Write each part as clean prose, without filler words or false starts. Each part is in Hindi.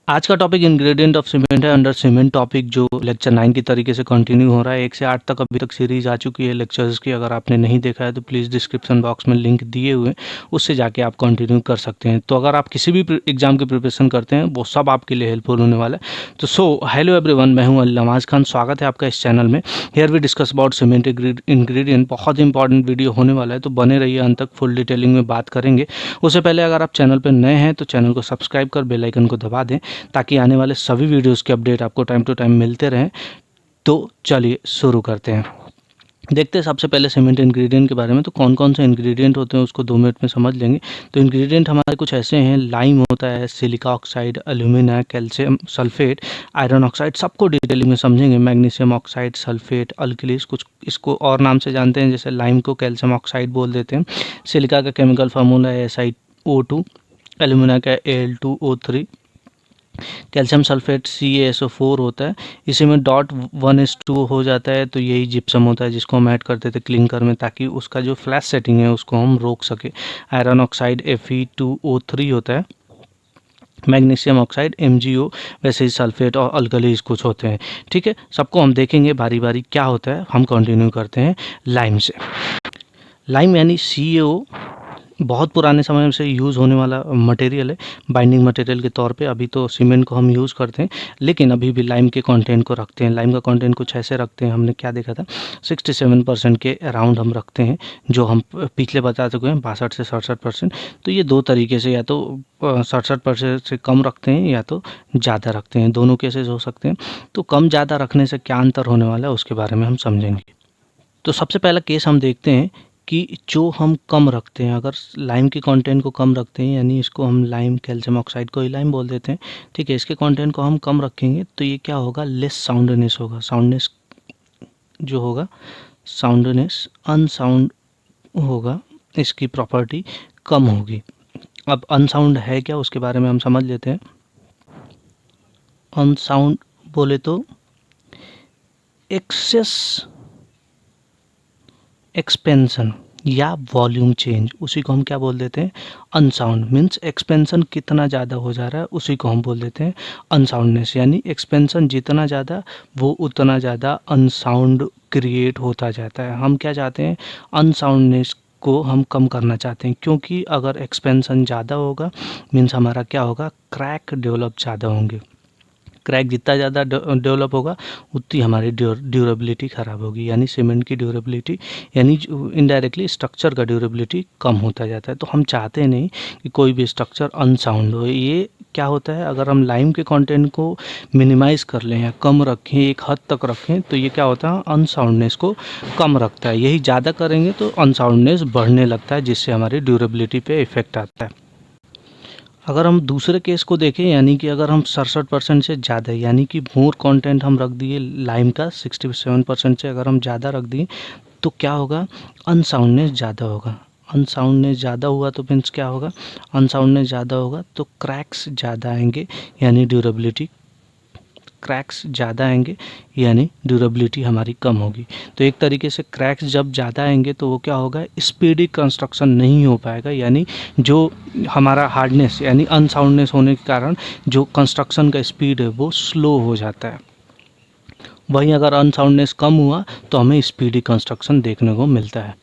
आज का टॉपिक इंग्रेडिएंट ऑफ सीमेंट है। अंडर सीमेंट टॉपिक जो लेक्चर 9 की तरीके से कंटिन्यू हो रहा है। 1 से 8 तक अभी तक सीरीज आ चुकी है लेक्चर्स की। अगर आपने नहीं देखा है तो प्लीज़ डिस्क्रिप्शन बॉक्स में लिंक दिए हुए हैं, उससे जाके आप कंटिन्यू कर सकते हैं। तो अगर आप किसी भी एग्जाम की प्रिपरेशन करते हैं वो सब आपके लिए हेल्पफुल होने वाला है। तो हेलो एवरीवन, मैं हूं नवाज खान। स्वागत है आपका इस चैनल में। Here we discuss about cement ingredient. बहुत इंपॉर्टेंट वीडियो होने वाला है, तो बने रहिए अंत तक, फुल डिटेलिंग में बात करेंगे। उससे पहले अगर आप चैनल पर नए हैं तो चैनल को सब्सक्राइब कर बेल आइकन को दबा दें, ताकि आने वाले सभी वीडियोस के अपडेट आपको टाइम टू टाइम मिलते रहें। तो चलिए शुरू करते हैं। देखते हैं सबसे पहले सीमेंट इंग्रेडिएंट के बारे में। तो कौन कौन से इंग्रेडिएंट होते हैं उसको 2 मिनट में समझ लेंगे। तो इंग्रेडिएंट हमारे कुछ ऐसे हैं। लाइम होता है, silica oxide, alumina, calcium sulphate, iron oxide, सबको डिटेलिंग में समझेंगे। मैग्नीशियम ऑक्साइड, सल्फेट, अल्कलीस, कुछ इसको और नाम से जानते हैं, जैसे लाइम को कैल्शियम ऑक्साइड बोल देते हैं। सिलिका का केमिकल फार्मूला है SiO2, एल्यूमिना का Al2O3, कैल्शियम सल्फेट CaSO4 होता है। इसी में .1s2 हो जाता है, तो यही जिप्सम होता है जिसको हम ऐड करते थे क्लिंकर में, ताकि उसका जो फ्लैश सेटिंग है उसको हम रोक सके। आयरन ऑक्साइड Fe2O3 होता है। मैग्नीशियम ऑक्साइड MgO, वैसे ही सल्फेट और अल्कलीज कुछ होते हैं। ठीक है, सबको हम देखेंगे बारी बारी क्या होता है। हम कंटिन्यू करते हैं लाइम से। लाइम यानी CaO बहुत पुराने समय से यूज़ होने वाला मटेरियल है, बाइंडिंग मटेरियल के तौर पे। अभी तो सीमेंट को हम यूज़ करते हैं, लेकिन अभी भी लाइम के कंटेंट को रखते हैं। लाइम का कंटेंट कुछ ऐसे रखते हैं, हमने क्या देखा था, 67% के अराउंड हम रखते हैं, जो हम पिछले बता चुके हैं, 62 से 67%। तो ये 2 तरीके से, या तो 67% से कम रखते हैं या तो ज़्यादा रखते हैं, दोनों केसेस हो सकते हैं। तो कम ज़्यादा रखने से क्या अंतर होने वाला है उसके बारे में हम समझेंगे। तो सबसे पहला केस हम देखते हैं कि जो हम कम रखते हैं, अगर लाइम के कंटेंट को कम रखते हैं, यानी इसको हम लाइम, कैल्शियम ऑक्साइड को ही लाइम बोल देते हैं, ठीक है, इसके कंटेंट को हम कम रखेंगे तो ये क्या होगा, लेस साउंडनेस होगा। साउंडनेस जो होगा, साउंडनेस अनसाउंड होगा, इसकी प्रॉपर्टी कम होगी। अब अनसाउंड है क्या, उसके बारे में हम समझ लेते हैं। अनसाउंड बोले तो एक्सेस एक्सपेंशन या वॉल्यूम चेंज, उसी को हम क्या बोल देते हैं, अनसाउंड। मीन्स एक्सपेंशन कितना ज़्यादा हो जा रहा है उसी को हम बोल देते हैं अनसाउंडनेस। यानी एक्सपेंशन जितना ज़्यादा, वो उतना ज़्यादा अनसाउंड क्रिएट होता जाता है। हम क्या चाहते हैं, अनसाउंडनेस को हम कम करना चाहते हैं, क्योंकि अगर एक्सपेंशन ज़्यादा होगा मीन्स हमारा क्या होगा, क्रैक डेवलप ज़्यादा होंगे। क्रैक जितना ज़्यादा डेवलप होगा उतनी हमारी ड्यूरेबिलिटी ख़राब होगी, यानी सीमेंट की ड्यूरेबिलिटी, यानी इनडायरेक्टली स्ट्रक्चर का ड्यूरेबिलिटी कम होता जाता है। तो हम चाहते नहीं कि कोई भी स्ट्रक्चर अनसाउंड हो। ये क्या होता है, अगर हम लाइम के कंटेंट को मिनिमाइज़ कर लें या कम रखें, एक हद तक रखें, तो ये क्या होता है, अनसाउंडनेस को कम रखता है। यही ज़्यादा करेंगे तो अनसाउंडनेस बढ़ने लगता है, जिससे हमारी ड्यूरेबिलिटी पे इफेक्ट आता है। अगर हम दूसरे केस को देखें, यानी कि अगर हम 67% से ज़्यादा, यानी कि मोर कंटेंट हम रख दिए लाइम का, 67% से अगर हम ज़्यादा रख दिए, तो क्या होगा, अनसाउंडनेस ज़्यादा होगा। अनसाउंडनेस ज़्यादा हुआ तो मीन्स क्या होगा, अनसाउंडनेस ज़्यादा होगा तो क्रैक्स ज़्यादा आएंगे, यानी ड्यूरेबिलिटी, क्रैक्स ज़्यादा आएंगे यानी ड्यूरेबिलिटी हमारी कम होगी। तो एक तरीके से क्रैक्स जब ज़्यादा आएंगे तो वो क्या होगा, स्पीडी कंस्ट्रक्शन नहीं हो पाएगा, यानी जो हमारा हार्डनेस यानी अनसाउंडनेस होने के कारण जो कंस्ट्रक्शन का स्पीड है वो स्लो हो जाता है। वहीं अगर अनसाउंडनेस कम हुआ तो हमें स्पीडी कंस्ट्रक्शन देखने को मिलता है।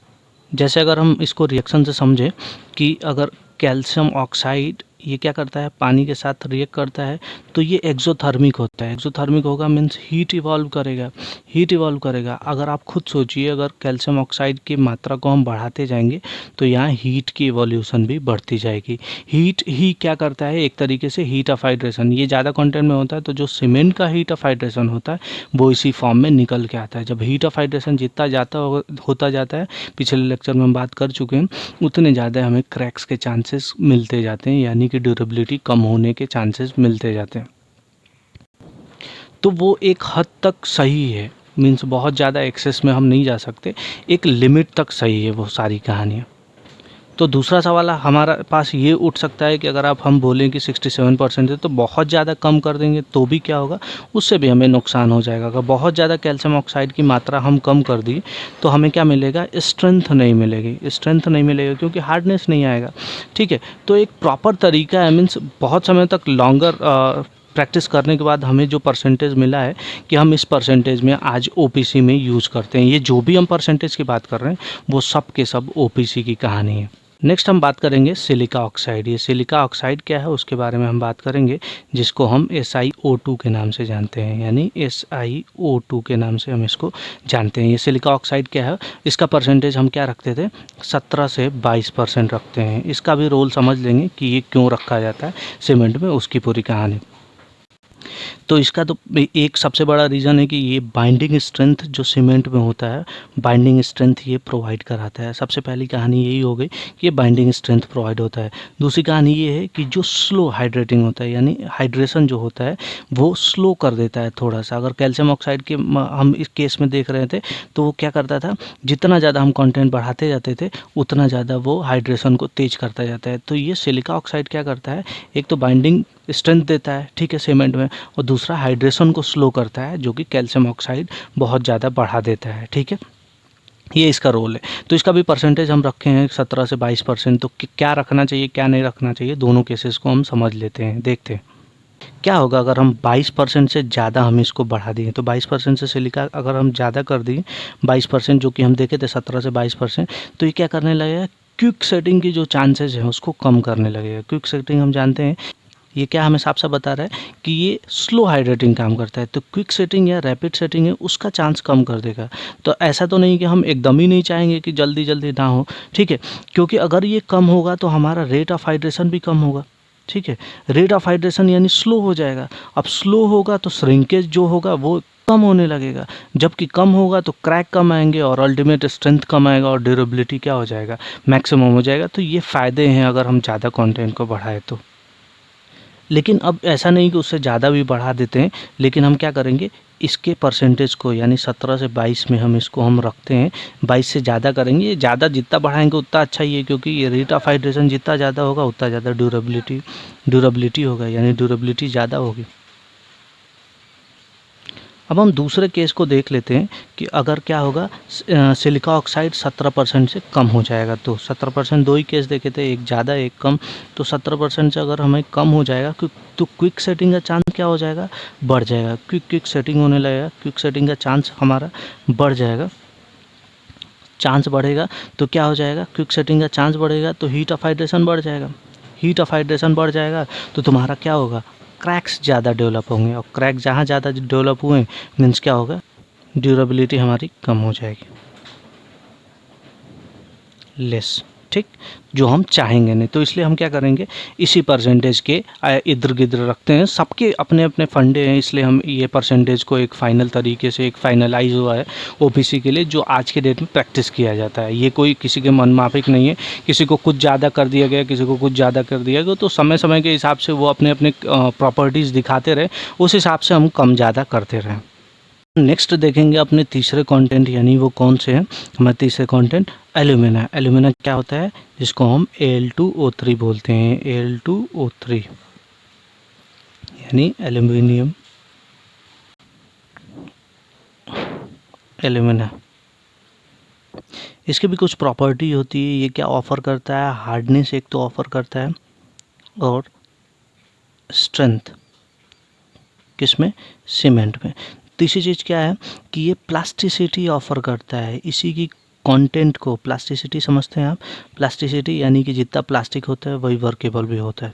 जैसे अगर हम इसको रिएक्शन से समझें कि अगर कैल्शियम ऑक्साइड ये क्या करता है, पानी के साथ रिएक्ट करता है, तो ये एक्सोथर्मिक होता है। एक्सोथर्मिक होगा मीन्स हीट इवॉल्व करेगा, हीट इवॉल्व करेगा। अगर आप खुद सोचिए, अगर कैल्शियम ऑक्साइड की मात्रा को हम बढ़ाते जाएंगे तो यहाँ हीट की इवोल्यूशन भी बढ़ती जाएगी। हीट ही क्या करता है, एक तरीके से हीट ऑफ हाइड्रेशन, ये ज़्यादा कंटेंट में होता है, तो जो सीमेंट का हीट ऑफ हाइड्रेशन होता है वो इसी फॉर्म में निकल के आता है। जब हीट ऑफ हाइड्रेशन जितना ज़्यादा होता जाता है, पिछले लेक्चर में हम बात कर चुके हैं, उतने ज़्यादा हमें क्रैक्स के चांसेस मिलते जाते हैं, यानी कि ड्यूरेबिलिटी कम होने के चांसेस मिलते जाते हैं। तो वो एक हद तक सही है, मीन्स बहुत ज़्यादा एक्सेस में हम नहीं जा सकते, एक लिमिट तक सही है वो सारी कहानियाँ। तो दूसरा सवाल हमारा पास ये उठ सकता है कि अगर आप हम बोलें कि 67% है तो बहुत ज़्यादा कम कर देंगे तो भी क्या होगा, उससे भी हमें नुकसान हो जाएगा। अगर बहुत ज़्यादा कैल्शियम ऑक्साइड की मात्रा हम कम कर दिए तो हमें क्या मिलेगा, स्ट्रेंथ नहीं मिलेगी, स्ट्रेंथ नहीं मिलेगा क्योंकि हार्डनेस नहीं आएगा। ठीक है, तो एक प्रॉपर तरीका है, मीन्स बहुत समय तक लॉन्गर प्रैक्टिस करने के बाद हमें जो परसेंटेज मिला है कि हम इस परसेंटेज में आज ओपीसी में यूज़ करते हैं। ये जो भी हम परसेंटेज की बात कर रहे हैं वो सब के सब ओपीसी की कहानी है। नेक्स्ट हम बात करेंगे सिलिका ऑक्साइड। ये सिलिका ऑक्साइड क्या है उसके बारे में हम बात करेंगे, जिसको हम SiO2 के नाम से जानते हैं, यानी SiO2 के नाम से हम इसको जानते हैं। ये सिलिका ऑक्साइड क्या है, इसका परसेंटेज हम क्या रखते थे, 17 से 22% रखते हैं। इसका भी रोल समझ लेंगे कि ये क्यों रखा जाता है सीमेंट में, उसकी पूरी कहानी। तो इसका तो एक सबसे बड़ा रीज़न है कि ये बाइंडिंग स्ट्रेंथ जो सीमेंट में होता है, बाइंडिंग स्ट्रेंथ ये प्रोवाइड कराता है। सबसे पहली कहानी यही हो गई कि ये बाइंडिंग स्ट्रेंथ प्रोवाइड होता है। दूसरी कहानी ये है कि जो स्लो हाइड्रेटिंग होता है, यानी हाइड्रेशन जो होता है वो स्लो कर देता है थोड़ा सा। अगर कैल्शियम ऑक्साइड के हम इस केस में देख रहे थे तो वो क्या करता था, जितना ज़्यादा हम कंटेंट बढ़ाते जाते थे उतना ज़्यादा वो हाइड्रेशन को तेज करता जाता है। तो ये सिलिका ऑक्साइड क्या करता है, एक तो बाइंडिंग स्ट्रेंथ देता है, ठीक है, सीमेंट में, और दूसरा हाइड्रेशन को स्लो करता है, जो कि कैल्शियम ऑक्साइड बहुत ज़्यादा बढ़ा देता है, ठीक है। ये इसका रोल है। तो इसका भी परसेंटेज हम रखे हैं 17 से 22%। तो क्या रखना चाहिए क्या नहीं रखना चाहिए, दोनों केसेस को हम समझ लेते हैं, देखते हैं क्या होगा अगर हम 22% से ज़्यादा हम इसको बढ़ा दिए। तो 22% से सिलिका अगर हम ज़्यादा कर दिए, 22% जो कि हम देखे थे 17 से 22%, तो ये क्या करने लगेगा, क्विक सेटिंग की जो चांसेस हैं उसको कम करने लगेगा। क्विक सेटिंग हम जानते हैं ये क्या हमें साफ साफ बता रहा है कि ये स्लो हाइड्रेटिंग काम करता है। तो क्विक सेटिंग या रैपिड सेटिंग है उसका चांस कम कर देगा। तो ऐसा तो नहीं कि हम एकदम ही नहीं चाहेंगे कि जल्दी जल्दी ना हो, ठीक है, क्योंकि अगर ये कम होगा तो हमारा रेट ऑफ हाइड्रेशन भी कम होगा, ठीक है। रेट ऑफ हाइड्रेशन यानी स्लो हो जाएगा। अब स्लो होगा तो श्रिंकेज जो होगा वो कम होने लगेगा, जबकि कम होगा तो क्रैक कम आएंगे और अल्टीमेट स्ट्रेंथ कम आएगा और ड्यूरेबिलिटी क्या हो जाएगा, मैक्सिमम हो जाएगा। तो ये फ़ायदे हैं अगर हम ज़्यादा कंटेंट को बढ़ाएं तो। लेकिन अब ऐसा नहीं कि उससे ज़्यादा भी बढ़ा देते हैं, लेकिन हम क्या करेंगे, इसके परसेंटेज को यानी 17 से 22 में हम इसको हम रखते हैं। 22 से ज़्यादा करेंगे, ये ज़्यादा जितना बढ़ाएंगे उतना अच्छा ही है, क्योंकि ये रेट ऑफ हाइड्रेशन जितना ज़्यादा होगा उतना ज़्यादा ड्यूरेबिलिटी होगा, यानी ड्यूरेबिलिटी ज़्यादा होगी। अब हम दूसरे केस को देख लेते हैं कि अगर क्या होगा, सिलिका ऑक्साइड 17% से कम हो जाएगा। तो 17%, दो ही केस देखे थे, एक ज़्यादा एक कम। तो 17% से अगर हमें कम हो जाएगा तो क्विक सेटिंग का चांस क्या हो जाएगा, बढ़ जाएगा। क्विक सेटिंग होने लगेगा, क्विक सेटिंग का चांस हमारा बढ़ जाएगा। चांस बढ़ेगा तो क्या हो जाएगा, क्विक सेटिंग का चांस बढ़ेगा तो हीट ऑफ हाइड्रेशन बढ़ जाएगा। हीट ऑफ हाइड्रेशन बढ़ जाएगा तो तुम्हारा क्या होगा, क्रैक्स ज़्यादा डेवलप होंगे, और क्रैक जहाँ ज़्यादा डेवलप हुए मीन्स क्या होगा, ड्यूरेबिलिटी हमारी कम हो जाएगी, लेस, ठीक, जो हम चाहेंगे नहीं। तो इसलिए हम क्या करेंगे, इसी परसेंटेज के इधर गिधर रखते हैं। सबके अपने अपने फंडे हैं, इसलिए हम ये परसेंटेज को एक फ़ाइनल तरीके से एक फाइनलाइज हुआ है ओपीसी के लिए, जो आज के डेट में प्रैक्टिस किया जाता है। ये कोई किसी के मन माफिक नहीं है, किसी को कुछ ज़्यादा कर दिया गया, किसी को कुछ ज़्यादा कर दिया गया। तो समय समय के हिसाब से वो अपने अपने प्रॉपर्टीज़ दिखाते रहे, उस हिसाब से हम कम ज़्यादा करते रहें। नेक्स्ट देखेंगे अपने तीसरे कंटेंट, यानी वो कौन से हैं हमारे तीसरे कंटेंट, एल्यूमिना। एल्यूमिना क्या होता है, जिसको हम Al2O3 बोलते हैं, Al2O3 यानी एल्यूमिनियम एल्यूमिना। इसकी भी कुछ प्रॉपर्टी होती है। ये क्या ऑफर करता है, हार्डनेस एक तो ऑफर करता है, और स्ट्रेंथ किसमें, सीमेंट में। तीसरी चीज़ क्या है कि ये प्लास्टिसिटी ऑफर करता है। इसी की कंटेंट को प्लास्टिसिटी समझते हैं आप, प्लास्टिसिटी यानी कि जितना प्लास्टिक होता है वही वर्केबल भी होता है।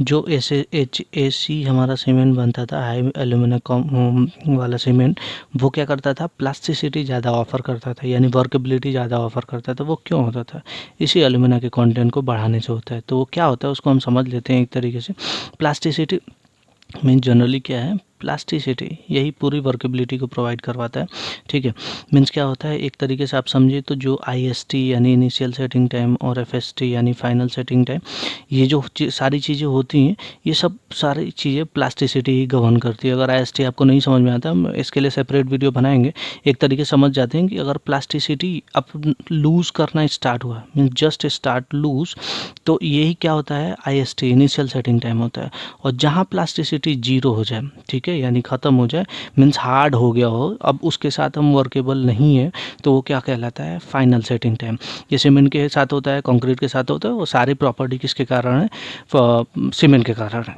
जो HAC हमारा सीमेंट बनता था, हाई एल्यूमिना वाला सीमेंट, वो क्या करता था, प्लास्टिसिटी ज़्यादा ऑफर करता था, यानी वर्केबिलिटी ज़्यादा ऑफर करता था। वो क्यों होता था, इसी एल्यूमिना के कंटेंट को बढ़ाने से होता है। तो वो क्या होता है उसको हम समझ लेते हैं एक तरीके से। प्लास्टिसिटी मीन जनरली क्या है, प्लास्टिसिटी यही पूरी वर्केबिलिटी को प्रोवाइड करवाता है, ठीक है। मीन्स क्या होता है, एक तरीके से आप समझिए तो जो IST यानी इनिशियल सेटिंग टाइम और FST यानी फाइनल सेटिंग टाइम, ये जो सारी चीज़ें होती हैं, ये सब सारी चीज़ें प्लास्टिसिटी ही गवर्न करती है। अगर IST आपको नहीं समझ में आता, हम इसके लिए सेपरेट वीडियो बनाएंगे। एक तरीके से समझ जाते हैं कि अगर प्लास्टिसिटी अब लूज़ करना स्टार्ट हुआ, मीन्स जस्ट स्टार्ट लूज़, तो यही क्या होता है, IST इनिशियल सेटिंग टाइम होता है। और जहाँ प्लास्टिसिटी 0 हो जाए, ठीक है, यानी ख़त्म हो जाए, मीन्स हार्ड हो गया हो, अब उसके साथ हम वर्केबल नहीं है, तो वो क्या कहलाता है, फाइनल सेटिंग टाइम। ये सीमेंट के साथ होता है, कंक्रीट के साथ होता है। वो सारी प्रॉपर्टी किसके कारण है, सीमेंट के कारण है।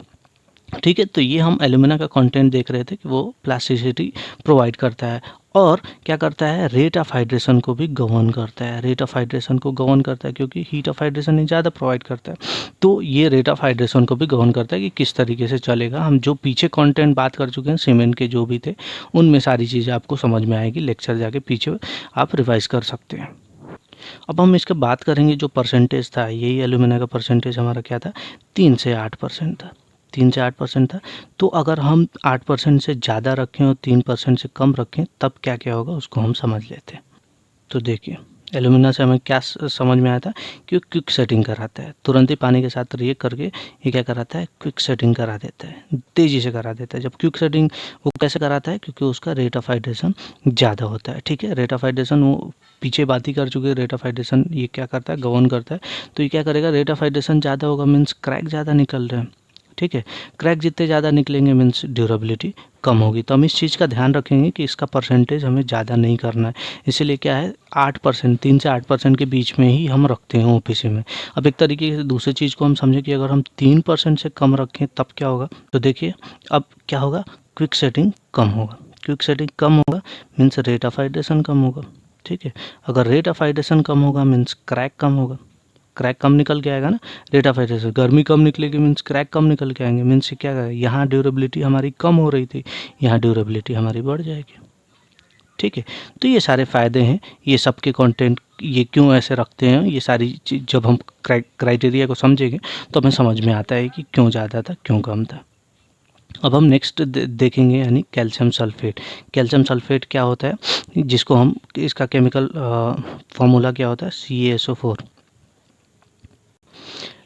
ठीक है, तो ये हम एल्यूमिना का कंटेंट देख रहे थे कि वो प्लास्टिसिटी प्रोवाइड करता है और क्या करता है, रेट ऑफ हाइड्रेशन को भी गवर्न करता है। रेट ऑफ हाइड्रेशन को गवर्न करता है क्योंकि हीट ऑफ हाइड्रेशन ही ज़्यादा प्रोवाइड करता है, तो ये रेट ऑफ हाइड्रेशन को भी गवर्न करता है कि किस तरीके से चलेगा। हम जो पीछे कंटेंट बात कर चुके हैं सीमेंट के जो भी थे, उनमें सारी चीज़ें आपको समझ में आएगी, लेक्चर जाके पीछे आप रिवाइज कर सकते हैं। अब हम इसके बात करेंगे जो परसेंटेज था, यही एल्यूमिना का परसेंटेज हमारा क्या था, 3 से 8% था। 3 से 8% था। तो अगर हम 8% से ज़्यादा रखें और 3% से कम रखें तब क्या क्या होगा उसको हम समझ लेते हैं। तो देखिए एल्यूमिना से हमें क्या समझ में आया था कि क्विक सेटिंग कराता है, तुरंत ही पानी के साथ रिएक्ट करके ये क्या कराता है, क्विक सेटिंग करा देता है, तेज़ी से करा देता है। जब क्विक सेटिंग वो कैसे कराता है, क्योंकि उसका रेट ऑफ हाइड्रेशन ज़्यादा होता है। ठीक है, रेट ऑफ हाइड्रेशन वो पीछे बात ही कर चुके हैं, रेट ऑफ हाइड्रेशन ये क्या करता है, गवर्न करता है। तो ये क्या करेगा, रेट ऑफ हाइड्रेशन ज़्यादा होगा मीन्स क्रैक ज़्यादा निकल रहे हैं। ठीक है, क्रैक जितने ज़्यादा निकलेंगे मीन्स ड्यूरेबिलिटी कम होगी। तो हम इस चीज़ का ध्यान रखेंगे कि इसका परसेंटेज हमें ज़्यादा नहीं करना है, इसीलिए क्या है 8%, 3 से 8% के बीच में ही हम रखते हैं ओपीसी में। अब एक तरीके से दूसरी चीज़ को हम समझें कि अगर हम 3% से कम रखें तब क्या होगा, तो देखिए अब क्या होगा, क्विक सेटिंग कम होगा। क्विक सेटिंग कम होगा मीन्स रेट ऑफ हाइड्रेशन कम होगा। ठीक है, अगर रेट ऑफ हाइड्रेशन कम होगा मीन्स क्रैक कम होगा, क्रैक कम निकल के आएगा ना, रेट ऑफ हाइड्रेशन, गर्मी कम निकलेगी मीन्स क्रैक कम निकल के आएंगे, मीन्स क्या है, यहाँ ड्यूरेबिलिटी हमारी कम हो रही थी, यहाँ ड्यूरेबिलिटी हमारी बढ़ जाएगी। ठीक है, तो ये सारे फ़ायदे हैं, ये सब के कंटेंट ये क्यों ऐसे रखते हैं, ये सारी चीज़ जब हम क्राइटेरिया को समझेंगे तो हमें समझ में आता है कि क्यों ज़्यादा था क्यों कम था। अब हम नेक्स्ट देखेंगे यानी कैल्शियम सल्फेट। कैल्शियम सल्फेट क्या होता है, जिसको हम इसका केमिकल फार्मूला क्या होता है, CaSO4,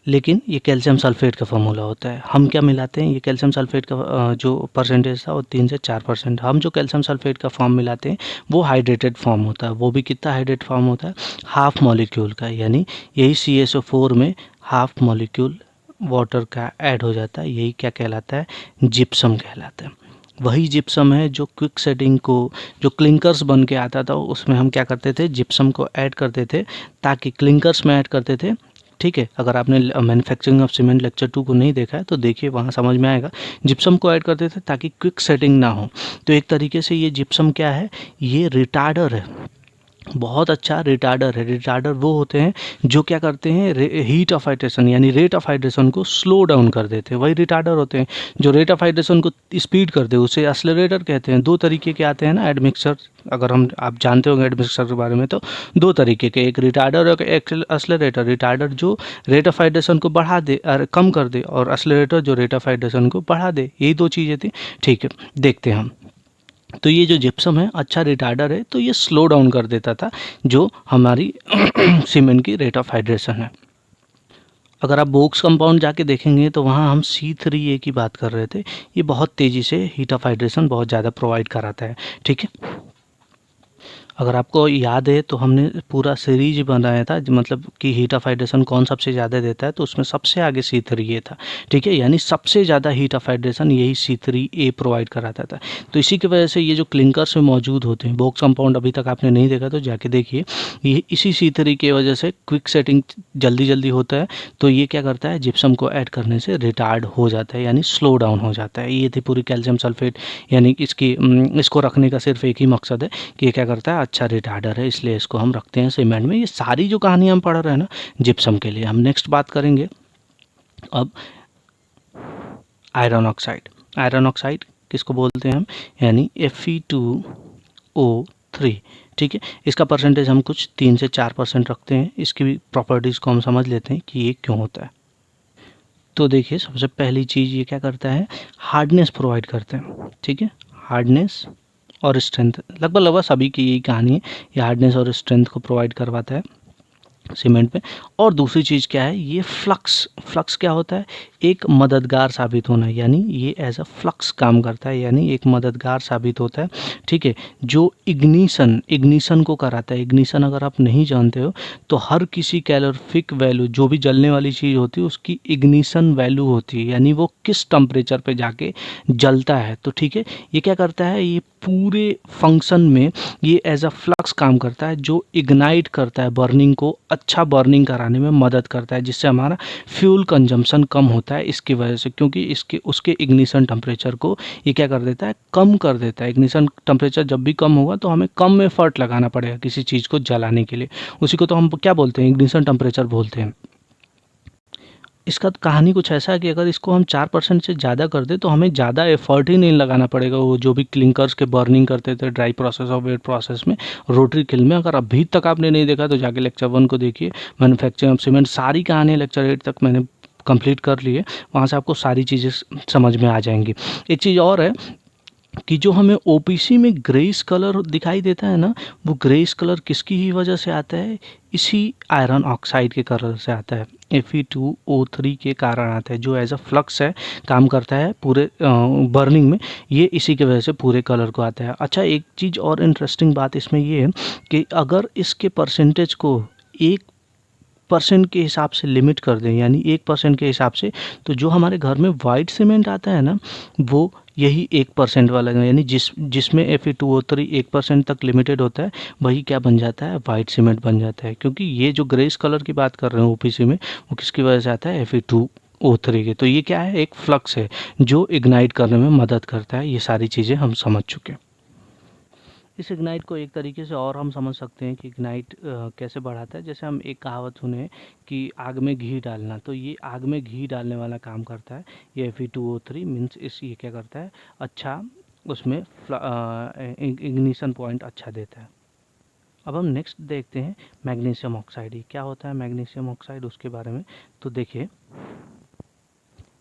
लेकिन ये कैल्शियम सल्फेट का फार्मूला होता है। हम क्या मिलाते हैं, ये कैल्शियम सल्फेट का जो परसेंटेज था वो 3 से 4%। हम जो कैल्शियम सल्फेट का फॉर्म मिलाते हैं वो हाइड्रेटेड फॉर्म होता है, वो भी कितना हाइड्रेट फॉर्म होता है, हाफ मॉलिक्यूल का, यानी यही CaSO4 में हाफ मॉलिक्यूल वाटर का ऐड हो जाता है, यही क्या कहलाता है, जिप्सम कहलाता है। वही जिप्सम है जो क्विक सेटिंग को, जो क्लिंकर्स बन के आता था उसमें हम क्या करते थे, जिप्सम को ऐड करते थे, ताकि क्लिंकर्स में ऐड करते थे। ठीक है, अगर आपने मैन्युफैक्चरिंग ऑफ सीमेंट लेक्चर 2 को नहीं देखा है तो देखिए, वहाँ समझ में आएगा। जिप्सम को ऐड करते थे ताकि क्विक सेटिंग ना हो। तो एक तरीके से ये जिप्सम क्या है, ये रिटार्डर है, बहुत अच्छा रिटार्डर है। रिटार्डर वो होते हैं जो क्या करते हैं, हीट ऑफ हाइड्रेशन यानी रेट ऑफ हाइड्रेशन को स्लो डाउन कर देते हैं, वही रिटार्डर होते हैं। जो रेट ऑफ हाइड्रेशन को स्पीड कर दे उसे एक्सेलरेटर कहते हैं। दो तरीके के आते हैं ना एडमिक्सर, अगर हम आप जानते होंगे एडमिक्सर के बारे में, तो दो तरीके के, एक रिटार्डर और एक एक्सेलरेटर। रिटार्डर जो रेट ऑफ हाइड्रेशन को बढ़ा दे और कम कर दे, और एक्सेलरेटर जो रेट ऑफ हाइड्रेशन को बढ़ा दे, यही दो चीज़ें थी। ठीक है, देखते हैं हम। तो ये जो जिप्सम है अच्छा रिटार्डर है, तो ये स्लो डाउन कर देता था जो हमारी सीमेंट की रेट ऑफ हाइड्रेशन है। अगर आप बोक्स कंपाउंड जाके देखेंगे तो वहाँ हम C3A की बात कर रहे थे, ये बहुत तेज़ी से हीट ऑफ हाइड्रेशन बहुत ज़्यादा प्रोवाइड कराता है। ठीक है, अगर आपको याद है तो हमने पूरा सीरीज बनाया था, मतलब कि हीट ऑफ हाइड्रेशन कौन सबसे ज़्यादा देता है, तो उसमें सबसे आगे C3A था। ठीक है, यानी सबसे ज़्यादा हीट ऑफ हाइड्रेशन यही C3A प्रोवाइड कराता था। तो इसी की वजह से ये जो क्लिंकर्स में मौजूद होते हैं, बॉक्स कंपाउंड अभी तक आपने नहीं देखा तो जाके देखिए, ये इसी C3 की वजह से क्विक सेटिंग जल्दी जल्दी होता है। तो ये क्या करता है, जिप्सम को ऐड करने से रिटार्ड हो जाता है, यानी स्लो डाउन हो जाता है। ये थी पूरी कैल्शियम सल्फेट, यानी इसको रखने का सिर्फ एक ही मकसद है कि ये क्या करता है, अच्छा रिटार्डर है, इसलिए इसको हम रखते हैं सीमेंट में। ये सारी जो कहानी हम पढ़ रहे हैं ना जिप्सम के लिए। हम नेक्स्ट बात करेंगे अब आयरन ऑक्साइड। आयरन ऑक्साइड किसको बोलते हैं हम, यानी Fe2O3। ठीक है, इसका परसेंटेज हम कुछ 3 से 4% रखते हैं। इसकी भी प्रॉपर्टीज़ को हम समझ लेते हैं कि ये क्यों होता है। तो देखिए, सबसे पहली चीज़ ये क्या करता है, हार्डनेस प्रोवाइड करते हैं। ठीक है, हार्डनेस और स्ट्रेंथ, लगभग सभी की यही कहानी है, ये हार्डनेस और स्ट्रेंथ को प्रोवाइड करवाता है सीमेंट में। और दूसरी चीज़ क्या है, ये फ्लक्स। फ्लक्स क्या होता है, एक मददगार साबित होना, यानी ये एज अ फ्लक्स काम करता है, यानी एक मददगार साबित होता है। ठीक है, जो इग्निशन को कराता है। इग्निशन अगर आप नहीं जानते हो तो हर किसी कैलोरीफिक वैल्यू, जो भी जलने वाली चीज़ होती है उसकी इग्निशन वैल्यू होती है, यानी वो किस टेम्परेचर पे जाके जलता है। तो ठीक है, ये क्या करता है, ये पूरे फंक्शन में ये एज अ फ्लक्स काम करता है, जो इग्नाइट करता है, बर्निंग को अच्छा बर्निंग कराने में मदद करता है, जिससे हमारा फ्यूल कंजम्पशन कम होता है इसकी वजह से, क्योंकि इसके उसके इग्निशन टेम्परेचर को ये क्या कर देता है, कम कर देता है। इग्निशन टेम्परेचर जब भी कम होगा तो हमें कम एफर्ट लगाना पड़ेगा किसी चीज़ को जलाने के लिए, उसी को तो हम क्या बोलते हैं, इग्निशन टेम्परेचर बोलते हैं। इसका तो कहानी कुछ ऐसा है कि अगर इसको हम 4% से ज़्यादा कर दें तो हमें ज़्यादा एफर्ट ही नहीं लगाना पड़ेगा। वो जो भी क्लिंकर्स के बर्निंग करते थे ड्राई प्रोसेस और वेट प्रोसेस में, रोटरी किल में, अगर अभी तक आपने नहीं देखा तो जाके लेक्चर 1 को देखिए, मैन्युफैक्चरिंग ऑफ सीमेंट, सारी कहानी लेक्चर 8 तक मैंने कंप्लीट कर ली है, वहाँ से आपको सारी चीज़ें समझ में आ जाएंगी। एक चीज़ और है कि जो हमें ओपीसी में ग्रेइश कलर दिखाई देता है ना, वो ग्रेइश कलर किसकी ही वजह से आता है, इसी आयरन ऑक्साइड के कलर से आता है, Fe2O3 के कारण आता है, जो एज अ फ्लक्स है, काम करता है पूरे बर्निंग में, ये इसी के वजह से पूरे कलर को आता है। अच्छा, एक चीज़ और इंटरेस्टिंग बात इसमें ये है कि अगर इसके परसेंटेज को 1% के हिसाब से लिमिट कर दें, यानी 1% के हिसाब से, तो जो हमारे घर में वाइट सीमेंट आता है ना, वो यही 1% वाला है, यानी जिसमें Fe2O3 1% तक लिमिटेड होता है, वही क्या बन जाता है, वाइट सीमेंट बन जाता है। क्योंकि ये जो ग्रेस कलर की बात कर रहे हैं ओपीसी में, वो किसकी वजह से आता है, Fe2O3 के। तो ये क्या है, एक फ्लक्स है जो इग्नाइट करने में मदद करता है। ये सारी चीज़ें हम समझ चुके हैं। इस इग्नाइट को एक तरीके से और हम समझ सकते हैं कि इग्नाइट कैसे बढ़ाता है। जैसे हम एक कहावत सुने कि आग में घी डालना, तो ये आग में घी डालने वाला काम करता है। ये Fe2O3 मीन्स ये क्या करता है, अच्छा उसमें इग्निशन पॉइंट अच्छा देता है। अब हम नेक्स्ट देखते हैं मैग्नीशियम ऑक्साइड। ये क्या होता है मैग्नीशियम ऑक्साइड, उसके बारे में तो देखिए।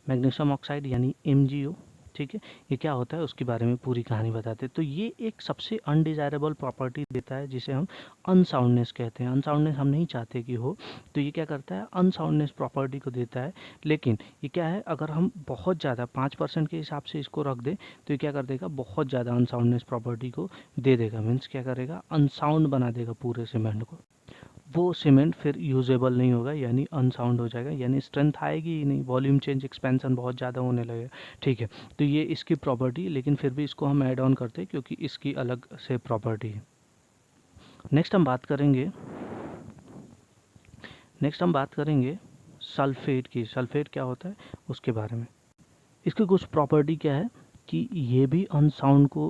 मैग्नीशियम ऑक्साइड यानी MgO, ठीक है, ये क्या होता है उसके बारे में पूरी कहानी बताते हैं। तो ये एक सबसे अनडिजायरेबल प्रॉपर्टी देता है जिसे हम अनसाउंडनेस कहते हैं। अनसाउंडनेस हम नहीं चाहते कि हो, तो ये क्या करता है, अनसाउंडनेस प्रॉपर्टी को देता है। लेकिन ये क्या है, अगर हम बहुत ज़्यादा 5% के हिसाब से इसको रख दें तो ये क्या कर देगा, बहुत ज़्यादा अनसाउंडनेस प्रॉपर्टी को दे देगा। मीन्स क्या करेगा, अनसाउंड बना देगा पूरे सीमेंट को। वो सीमेंट फिर यूजेबल नहीं होगा, यानी अनसाउंड हो जाएगा, यानी स्ट्रेंथ आएगी ही नहीं, वॉल्यूम चेंज एक्सपेंशन बहुत ज़्यादा होने लगेगा। ठीक है, तो ये इसकी प्रॉपर्टी, लेकिन फिर भी इसको हम ऐड ऑन करते हैं क्योंकि इसकी अलग से प्रॉपर्टी है। नेक्स्ट हम बात करेंगे सल्फेट की। सल्फेट क्या होता है उसके बारे में। इसकी कुछ प्रॉपर्टी क्या है कि ये भी अनसाउंड को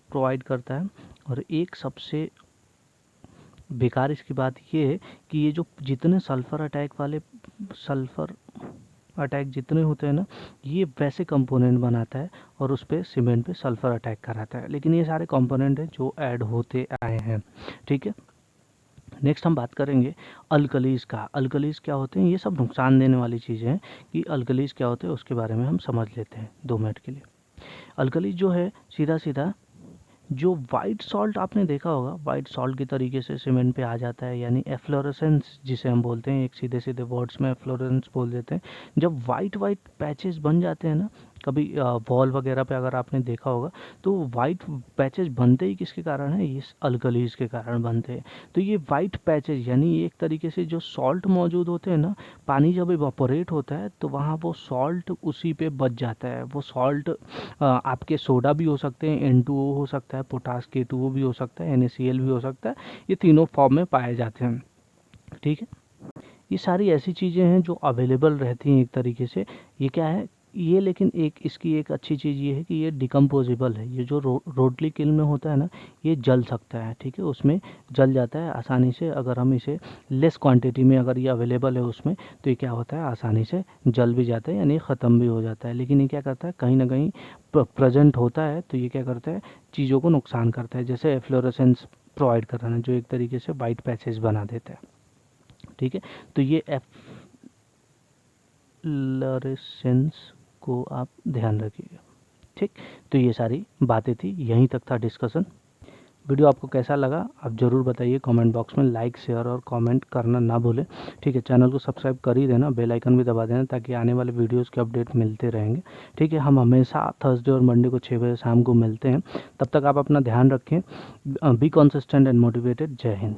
प्रोवाइड करता है। और एक सबसे बेकार इसकी बात ये है कि ये जो जितने सल्फ़र अटैक जितने होते हैं ना, ये वैसे कंपोनेंट बनाता है और उस पर सीमेंट पे सल्फ़र अटैक कराता है। लेकिन ये सारे कंपोनेंट हैं जो ऐड होते आए हैं। ठीक है, नेक्स्ट हम बात करेंगे अल्कलीज का। अल्कलीज क्या होते हैं, ये सब नुकसान देने वाली चीज़ें हैं कि अल्कलीज क्या होते हैं उसके बारे में हम समझ लेते हैं 2 मिनट के लिए। अल्कलीज जो है, सीधा सीधा जो वाइट सॉल्ट आपने देखा होगा, वाइट सॉल्ट की तरीके से सीमेंट पे आ जाता है, यानी एफ्लोरेसेंस जिसे हम बोलते हैं, एक सीधे सीधे वर्ड्स में एफ्लोरेसेंस बोल देते हैं। जब वाइट वाइट पैचेस बन जाते हैं ना, कभी वॉल वगैरह पे अगर आपने देखा होगा, तो वाइट पैचेस बनते ही किसके कारण है, ये अल्कलीज के कारण बनते हैं। तो ये वाइट पैचेस यानी एक तरीके से जो सॉल्ट मौजूद होते हैं ना, पानी जब इवापोरेट होता है तो वहाँ वो सॉल्ट उसी पे बच जाता है। वो सॉल्ट आपके सोडा भी हो सकते हैं, N2O हो सकता है, पोटास K2O भी हो सकता है, NaCl भी हो सकता है, ये तीनों फॉर्म में पाए जाते हैं। ठीक है, ये सारी ऐसी चीज़ें हैं जो अवेलेबल रहती हैं एक तरीके से। ये क्या है ये, लेकिन एक इसकी एक अच्छी चीज़ ये है कि ये डिकम्पोजेबल है। ये जो रोटरी किल में होता है ना, ये जल सकता है। ठीक है, उसमें जल जाता है आसानी से। अगर हम इसे लेस क्वांटिटी में अगर ये अवेलेबल है उसमें, तो ये क्या होता है, आसानी से जल भी जाता है, यानी ख़त्म भी हो जाता है। लेकिन ये क्या करता है, कहीं ना कहीं प्रेजेंट होता है, तो ये क्या करता है, चीज़ों को नुकसान करता है। जैसे एफ्लोरेसेंस प्रोवाइड करना, जो एक तरीके से वाइट पैचेस बना देता है। ठीक है, तो ये एफ्लोरेसेंस को आप ध्यान रखिएगा। ठीक, तो ये सारी बातें थी, यहीं तक था डिस्कशन। वीडियो आपको कैसा लगा आप ज़रूर बताइए कमेंट बॉक्स में। लाइक शेयर और कमेंट करना ना भूलें। ठीक है, चैनल को सब्सक्राइब कर ही देना, बेल आइकन भी दबा देना, ताकि आने वाले वीडियोस के अपडेट मिलते रहेंगे। ठीक है, हम हमेशा थर्सडे और मंडे को 6 बजे शाम को मिलते हैं। तब तक आप अपना ध्यान रखें। Be consistent and motivated. जय हिंद।